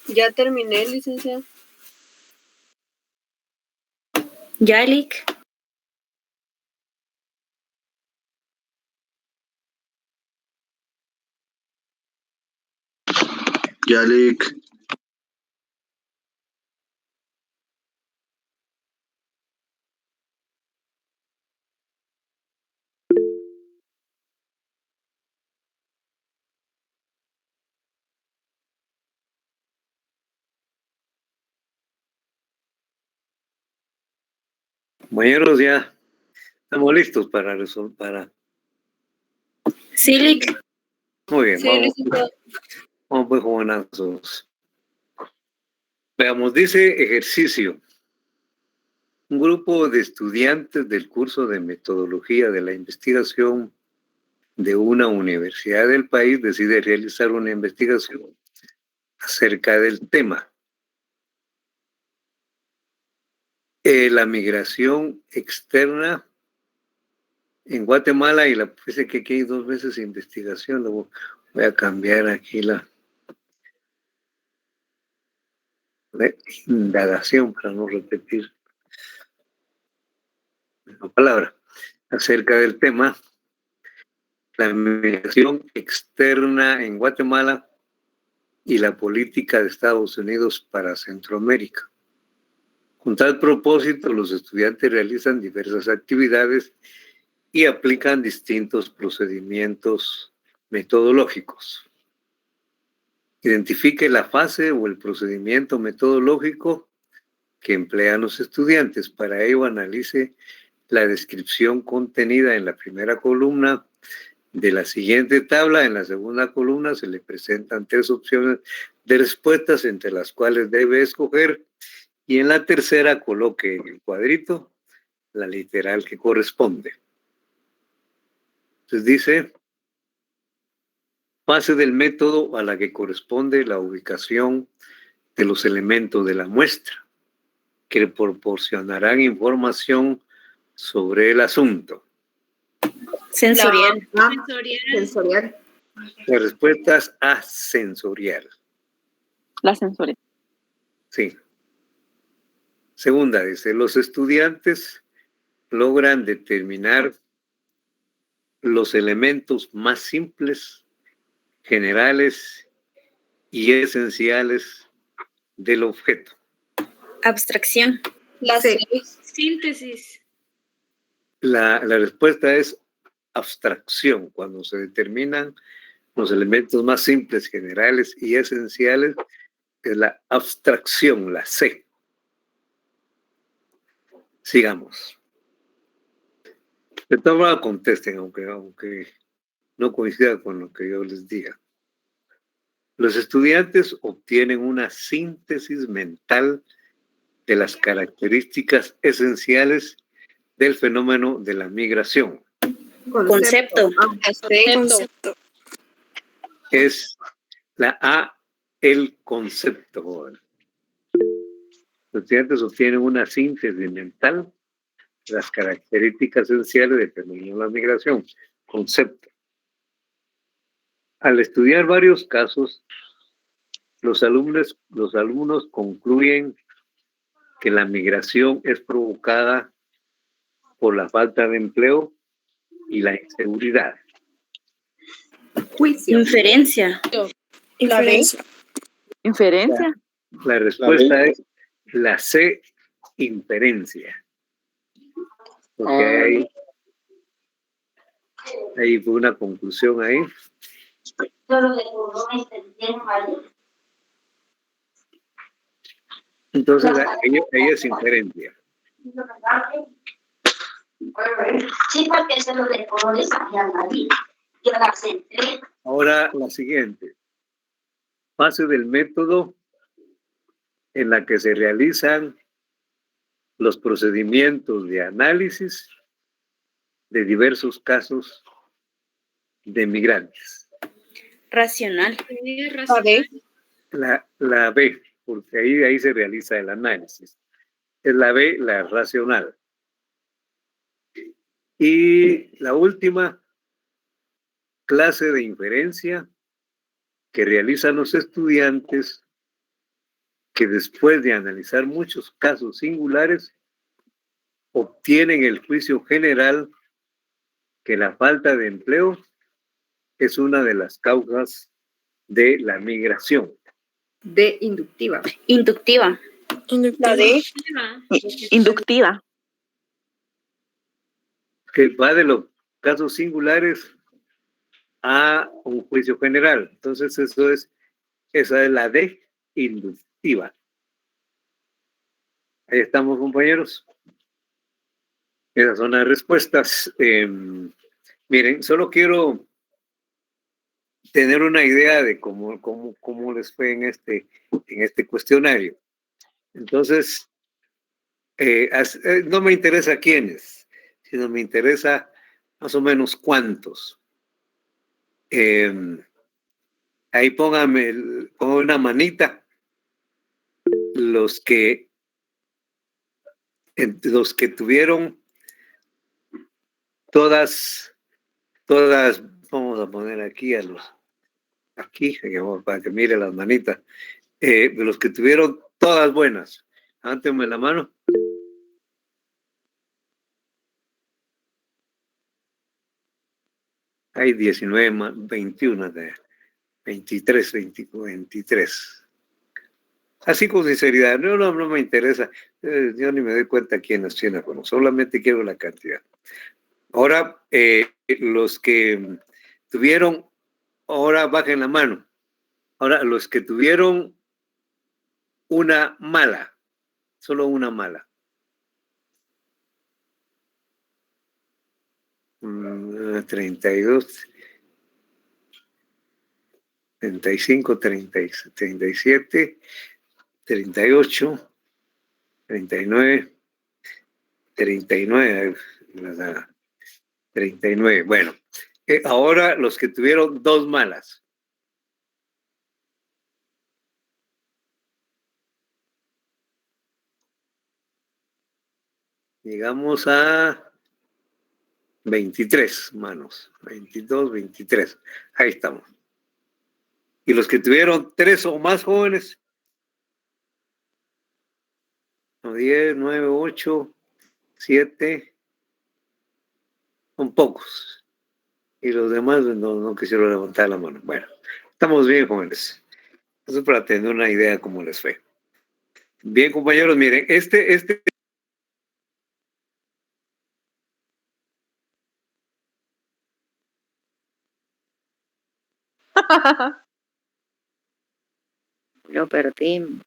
[SPEAKER 3] Ya terminé, licenciada.
[SPEAKER 6] Yalik.
[SPEAKER 7] Yalik.
[SPEAKER 1] Compañeros, ya estamos listos para resolver.
[SPEAKER 6] Silik.
[SPEAKER 1] Muy bien,
[SPEAKER 3] Sí,
[SPEAKER 1] vamos,
[SPEAKER 3] licenciada.
[SPEAKER 1] vamos pues, jovenazos. Veamos, dice ejercicio. Un grupo de estudiantes del curso de metodología de la investigación de una universidad del país decide realizar una investigación acerca del tema. La migración externa en Guatemala, y la puse que aquí hay 2 veces investigación, luego voy a cambiar aquí la indagación para no repetir la palabra, acerca del tema, la migración externa en Guatemala y la política de Estados Unidos para Centroamérica. Con tal propósito, los estudiantes realizan diversas actividades y aplican distintos procedimientos metodológicos. Identifique la fase o el procedimiento metodológico que emplean los estudiantes. Para ello, analice la descripción contenida en la primera columna de la siguiente tabla. En la segunda columna se le presentan 3 opciones de respuestas entre las cuales debe escoger, y en la tercera coloque en el cuadrito la literal que corresponde. Entonces dice: fase del método a la que corresponde la ubicación de los elementos de la muestra, que proporcionarán información sobre el asunto.
[SPEAKER 6] Sensorial.
[SPEAKER 4] Sensorial.
[SPEAKER 1] La respuesta es asensorial.
[SPEAKER 5] La sensorial.
[SPEAKER 1] Sí. Segunda dice: los estudiantes logran determinar los elementos más simples, generales y esenciales del objeto.
[SPEAKER 6] Abstracción.
[SPEAKER 3] La
[SPEAKER 4] Sí.
[SPEAKER 3] síntesis.
[SPEAKER 1] La respuesta es abstracción. Cuando se determinan los elementos más simples, generales y esenciales, es la abstracción, la C. Sigamos. De todas maneras, contesten, aunque no coincida con lo que yo les diga. Los estudiantes obtienen una síntesis mental de las características esenciales del fenómeno de la migración.
[SPEAKER 6] Concepto.
[SPEAKER 3] Concepto.
[SPEAKER 1] Es la A, el concepto. Los estudiantes obtienen una síntesis mental de las características esenciales del fenómeno de la migración. Concepto. Al estudiar varios casos, los alumnos concluyen que la migración es provocada por la falta de empleo y la inseguridad.
[SPEAKER 4] Juicio.
[SPEAKER 6] Inferencia.
[SPEAKER 3] Inferencia.
[SPEAKER 5] Inferencia.
[SPEAKER 1] La respuesta es la C, inferencia. Porque hay una conclusión ahí. Entonces, ella es inferencia.
[SPEAKER 8] Sí, porque eso lo de colores había nadie. Yo la centré.
[SPEAKER 1] Ahora la siguiente. Fase del método en la que se realizan los procedimientos de análisis de diversos casos de migrantes.
[SPEAKER 6] Racional.
[SPEAKER 1] La B, porque ahí se realiza el análisis. Es la B, la racional. Y la última, clase de inferencia que realizan los estudiantes que después de analizar muchos casos singulares, obtienen el juicio general que la falta de empleo es una de las causas de la migración.
[SPEAKER 4] D, inductiva.
[SPEAKER 6] Inductiva.
[SPEAKER 3] La D.
[SPEAKER 5] Inductiva.
[SPEAKER 1] Que va de los casos singulares a un juicio general. Entonces, esa es la D, inductiva. Ahí estamos, compañeros. Esas son las respuestas. Miren, solo quiero tener una idea de cómo les fue en este cuestionario. Entonces, no me interesa quiénes, sino me interesa más o menos cuántos. Ahí póngame una manita los que tuvieron todas, vamos a poner aquí para que mire las manitas, los que tuvieron todas buenas. Levántenme la mano. Hay 19, 21, 23, 23. Así con sinceridad, no me interesa. Yo ni me doy cuenta quiénes tienen, solamente quiero la cantidad. Ahora, los que tuvieron, ahora bajen la mano. Ahora, los que tuvieron una mala, solo una mala. 32, 35, 30, 37, 38, 39, 39. Bueno, ahora los que tuvieron dos malas. Llegamos a 23 manos, 22, 23. Ahí estamos. Y los que tuvieron 3 o más jóvenes, 10, 9, 8, 7, son pocos. Y los demás no quisieron levantar la mano. Bueno, estamos bien, jóvenes. Eso es para tener una idea cómo les fue. Bien, compañeros, miren,
[SPEAKER 2] Lo perdí.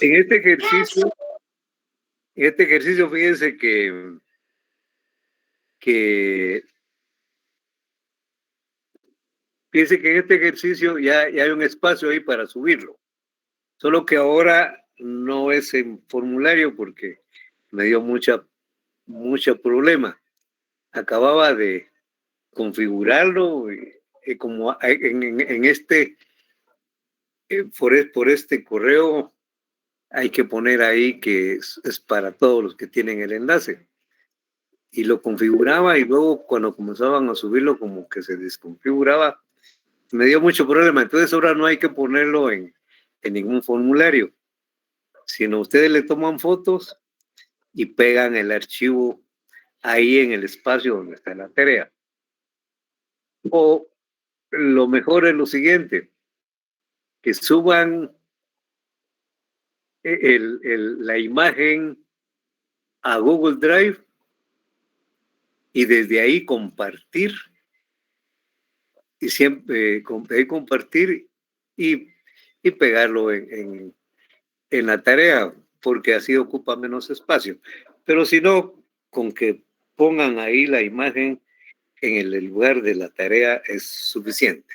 [SPEAKER 1] en este ejercicio, fíjense que piense que en este ejercicio ya hay un espacio ahí para subirlo. Solo que ahora no es en formulario porque me dio mucha problema. Acababa de configurarlo como en este, por este correo hay que poner ahí que es para todos los que tienen el enlace. Y lo configuraba y luego cuando comenzaban a subirlo como que se desconfiguraba. Me dio mucho problema. Entonces ahora no hay que ponerlo en ningún formulario, sino ustedes le toman fotos y pegan el archivo ahí en el espacio donde está la tarea. O lo mejor es lo siguiente, que suban la imagen a Google Drive y desde ahí compartir y siempre compartir y pegarlo en la tarea, porque así ocupa menos espacio. Pero si no, con que pongan ahí la imagen en el lugar de la tarea es suficiente.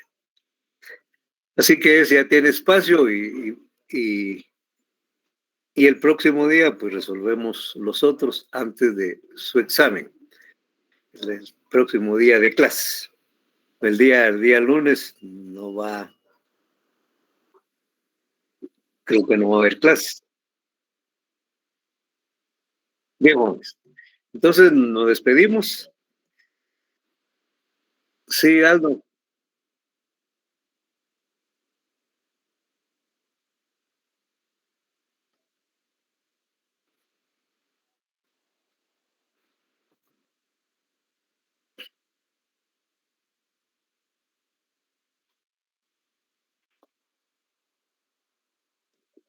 [SPEAKER 1] Así que ese ya tiene espacio y el próximo día pues resolvemos los otros antes de su examen. El próximo día de clase. El día lunes no va, creo que no va a haber clases. Bien, jóvenes. Entonces nos despedimos. Sí, Aldo.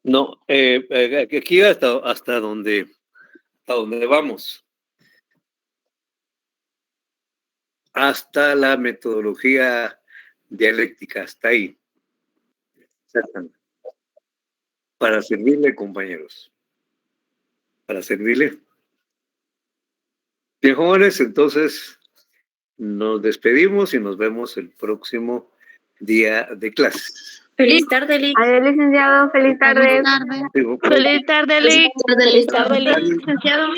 [SPEAKER 1] No, aquí hasta donde vamos. Hasta la metodología dialéctica, hasta ahí. Exactamente. Para servirle, compañeros. Para servirle. Bien, jóvenes, entonces nos despedimos y nos vemos el próximo día de clases.
[SPEAKER 6] Feliz tarde, Lick.
[SPEAKER 2] Adiós, licenciado. Feliz tarde.
[SPEAKER 5] Feliz tarde, Lick.
[SPEAKER 6] Feliz tarde, licenciado.